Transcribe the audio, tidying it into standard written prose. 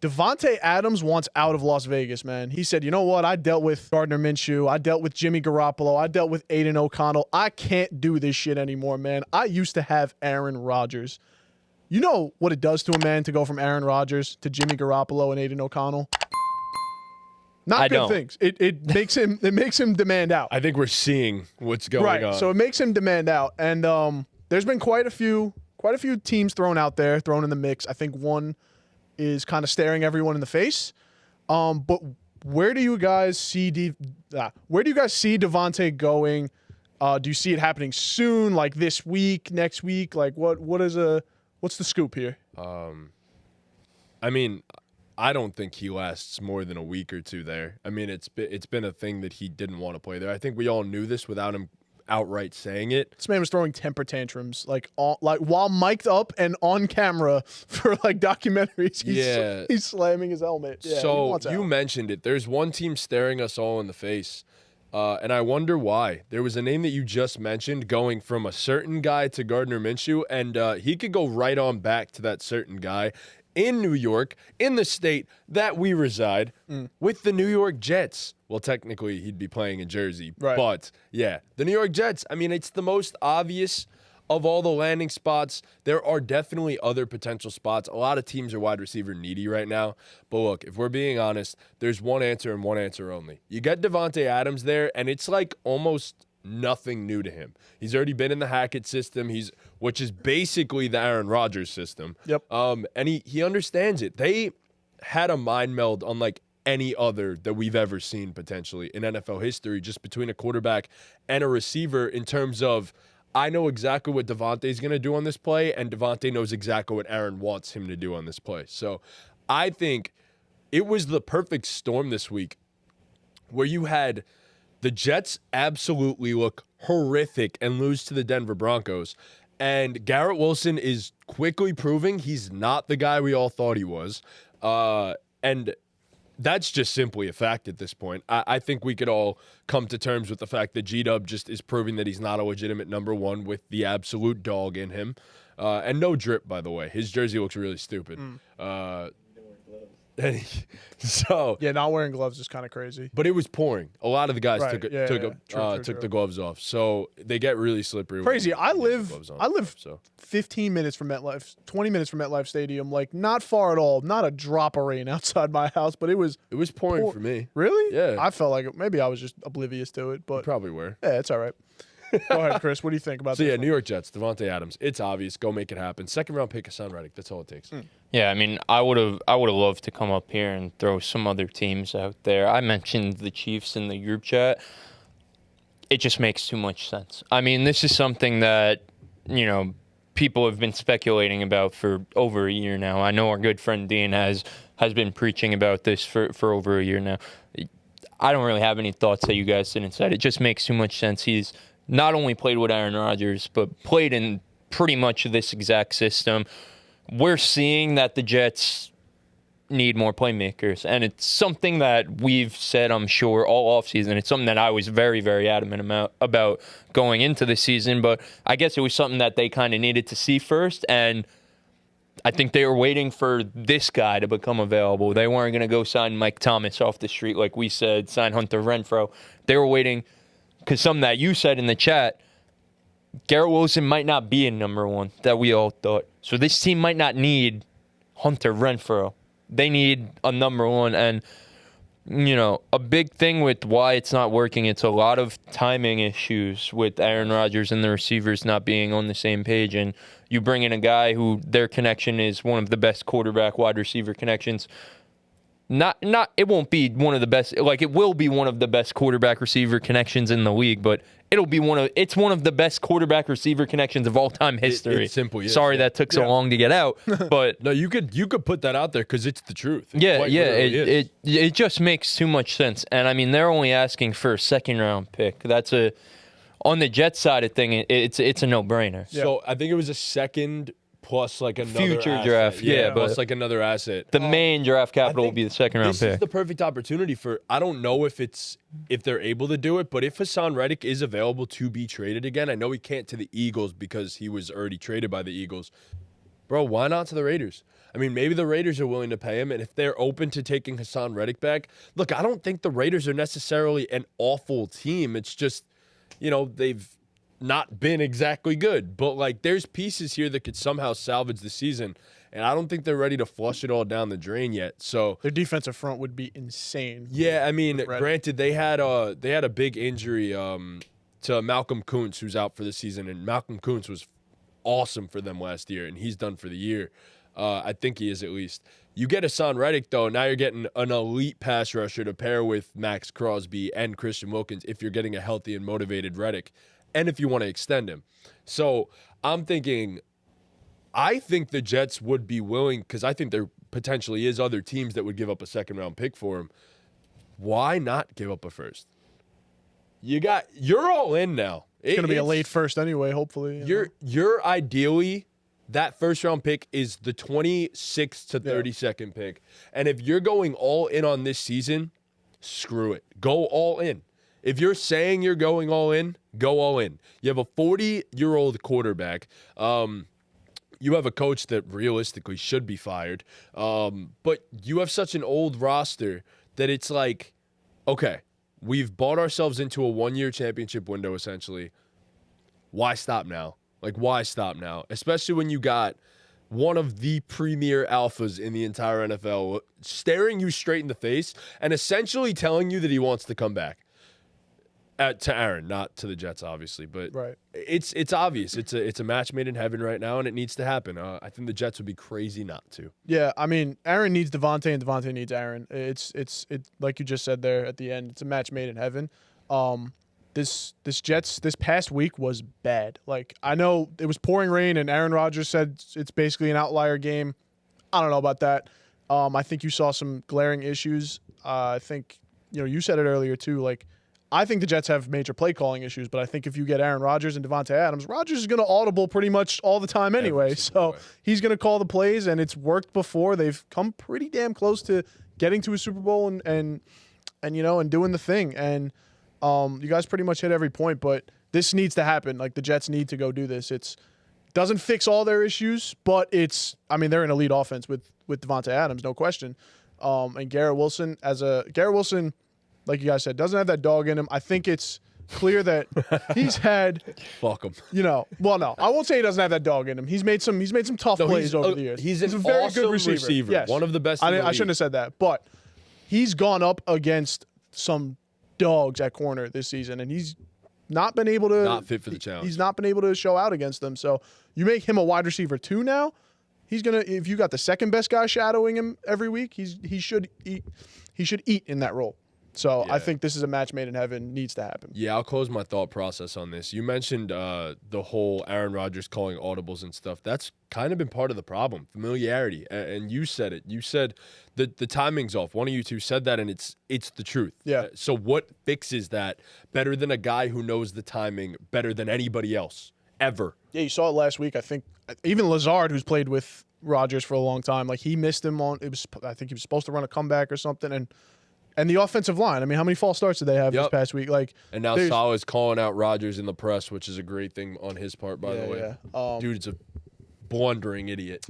Davante Adams wants out of Las Vegas, man. He said, you know what? I dealt with Gardner Minshew. I dealt with Jimmy Garoppolo. I dealt with Aiden O'Connell. I can't do this shit anymore, man. I used to have Aaron Rodgers. You know what it does to a man to go from Aaron Rodgers to Jimmy Garoppolo and Aiden O'Connell? Not good things. It makes him demand out. I think we're seeing what's going on. So it makes him demand out. And there's been quite a few teams thrown out there, thrown in the mix. I think one is kind of staring everyone in the face. But where do you guys see Davante going? Do you see it happening soon, like this week, next week? Like what's the scoop here? I mean, I don't think he lasts more than a week or two there. I mean, it's been a thing that he didn't want to play there. I think we all knew this without him outright saying it. This man was throwing temper tantrums like while mic'd up and on camera for like documentaries. He's slamming his helmet. Yeah, so you mentioned it. There's one team staring us all in the face, and I wonder why. There was a name that you just mentioned going from a certain guy to Gardner Minshew, and he could go right on back to that certain guy in New York, in the state that we reside, with the New York Jets. Well, technically, he'd be playing in Jersey. Right. But, yeah, the New York Jets, I mean, it's the most obvious of all the landing spots. There are definitely other potential spots. A lot of teams are wide receiver needy right now. But, look, if we're being honest, there's one answer and one answer only. You get Davante Adams there, and it's like almost nothing new to him. He's already been in the Hackett system, which is basically the Aaron Rodgers system. Yep. And he understands it. They had a mind meld unlike any other that we've ever seen potentially in NFL history, just between a quarterback and a receiver in terms of, I know exactly what Davante's going to do on this play, and Davante knows exactly what Aaron wants him to do on this play. So I think it was the perfect storm this week where you had the Jets absolutely look horrific and lose to the Denver Broncos. And Garrett Wilson is quickly proving he's not the guy we all thought he was. And that's just simply a fact at this point. I think we could all come to terms with the fact that G-Dub just is proving that he's not a legitimate number one with the absolute dog in him. And no drip, by the way. His jersey looks really stupid. So yeah, not wearing gloves is kind of crazy. But it was pouring. A lot of the guys took True. the gloves off, so they get really slippery. Crazy. I live 15 minutes from MetLife, 20 minutes from MetLife Stadium. Like not far at all. Not a drop of rain outside my house, but it was pouring for me. Really? Yeah. I felt like maybe I was just oblivious to it, but you probably were. Yeah, it's all right. Go ahead, Chris. What do you think about this? So, one? New York Jets, Davante Adams. It's obvious. Go make it happen. Second-round pick, Hassan Reddick. That's all it takes. Yeah, I mean, I would have loved to come up here and throw some other teams out there. I mentioned the Chiefs in the group chat. It just makes too much sense. I mean, this is something that, people have been speculating about for over a year now. I know our good friend Dean has been preaching about this for over a year now. I don't really have any thoughts that you guys didn't say. It just makes too much sense. He's not only played with Aaron Rodgers, but played in pretty much this exact system. We're seeing that the Jets need more playmakers, and it's something that we've said, I'm sure, all offseason. It's something that I was very, very adamant about going into the season, but I guess it was something that they kind of needed to see first, and I think they were waiting for this guy to become available. They weren't going to go sign Mike Thomas off the street like we said, sign Hunter Renfrow. They were waiting because something that you said in the chat, Garrett Wilson might not be in number one that we all thought. So this team might not need Hunter Renfrow. They need a number one. And, a big thing with why it's not working, it's a lot of timing issues with Aaron Rodgers and the receivers not being on the same page. And you bring in a guy who their connection is one of the best quarterback wide receiver connections. It won't be one of the best, like it will be one of the best quarterback receiver connections in the league, but it's one of the best quarterback receiver connections of all time history. It simply is. Sorry that took so long to get out, but no, you could put that out there because it's the truth. It just makes too much sense. And I mean, they're only asking for a second-round pick. That's on the Jets side of thing, it's a no-brainer. So I think it was a second plus like another future asset. draft, plus like another asset. The main draft capital will be the second round pick. This is the perfect opportunity for. I don't know if they're able to do it, but if Hassan Reddick is available to be traded again, I know he can't to the Eagles because he was already traded by the Eagles. Bro, why not to the Raiders? I mean, maybe the Raiders are willing to pay him, and if they're open to taking Hassan Reddick back, look, I don't think the Raiders are necessarily an awful team. It's just, they've not been exactly good. But, like, there's pieces here that could somehow salvage the season, and I don't think they're ready to flush it all down the drain yet. So their defensive front would be insane. Yeah, I mean, granted, they had a big injury to Malcolm Kuntz, who's out for the season, and Malcolm Kuntz was awesome for them last year, and he's done for the year. I think he is at least. You get Hassan Reddick, though, now you're getting an elite pass rusher to pair with Max Crosby and Christian Wilkins if you're getting a healthy and motivated Reddick, and if you want to extend him. So I'm thinking, I think the Jets would be willing, because I think there potentially is other teams that would give up a second-round pick for him. Why not give up a first? You're all in now. It's going to be a late first anyway, hopefully. You're ideally, that first-round pick is the 26th to 32nd pick. And if you're going all in on this season, screw it. Go all in. If you're saying you're going all in, go all in. You have a 40-year-old quarterback. You have a coach that realistically should be fired. But you have such an old roster that it's like, okay, we've bought ourselves into a one-year championship window, essentially. Why stop now? Like, why stop now? Especially when you got one of the premier alphas in the entire NFL staring you straight in the face and essentially telling you that he wants to come back. To Aaron, not to the Jets, obviously, but right. It's obvious. It's a match made in heaven right now, and it needs to happen. I think the Jets would be crazy not to. Yeah, I mean, Aaron needs Davante, and Davante needs Aaron. It's like you just said there at the end. It's a match made in heaven. This Jets this past week was bad. Like, I know it was pouring rain, and Aaron Rodgers said it's basically an outlier game. I don't know about that. I think you saw some glaring issues. I think you said it earlier too. Like, I think the Jets have major play calling issues, but I think if you get Aaron Rodgers and Davante Adams, Rodgers is going to audible pretty much all the time anyway. So he's going to call the plays, and it's worked before. They've come pretty damn close to getting to a Super Bowl and doing the thing. And you guys pretty much hit every point, but this needs to happen. Like, the Jets need to go do this. It doesn't fix all their issues, but they're an elite offense with Davante Adams, no question. And Garrett Wilson, like you guys said, doesn't have that dog in him. I think it's clear that he's had. Fuck him. Well, no, I won't say he doesn't have that dog in him. He's made some tough plays over the years. He's a very awesome good receiver. Yes. One of the best. I shouldn't have said that, but he's gone up against some dogs at corner this season, and he's not been able to. Not fit for the challenge. He's not been able to show out against them. So you make him a wide receiver 2 now. He's gonna. If you got the second best guy shadowing him every week, he should eat. He should eat in that role. So I think this is a match made in heaven. Needs to happen. Yeah, I'll close my thought process on this. You mentioned the whole Aaron Rodgers calling audibles and stuff. That's kind of been part of the problem, familiarity. And you said it. You said that the timing's off. One of you two said that, and it's the truth. Yeah. So what fixes that better than a guy who knows the timing better than anybody else ever? Yeah, you saw it last week. I think even Lazard, who's played with Rodgers for a long time, like, he missed him on. I think he was supposed to run a comeback or something, and the offensive line. I mean, how many false starts did they have this past week? Like, and now Saleh's calling out Rodgers in the press, which is a great thing on his part, by the way. Yeah. Dude's a blundering idiot.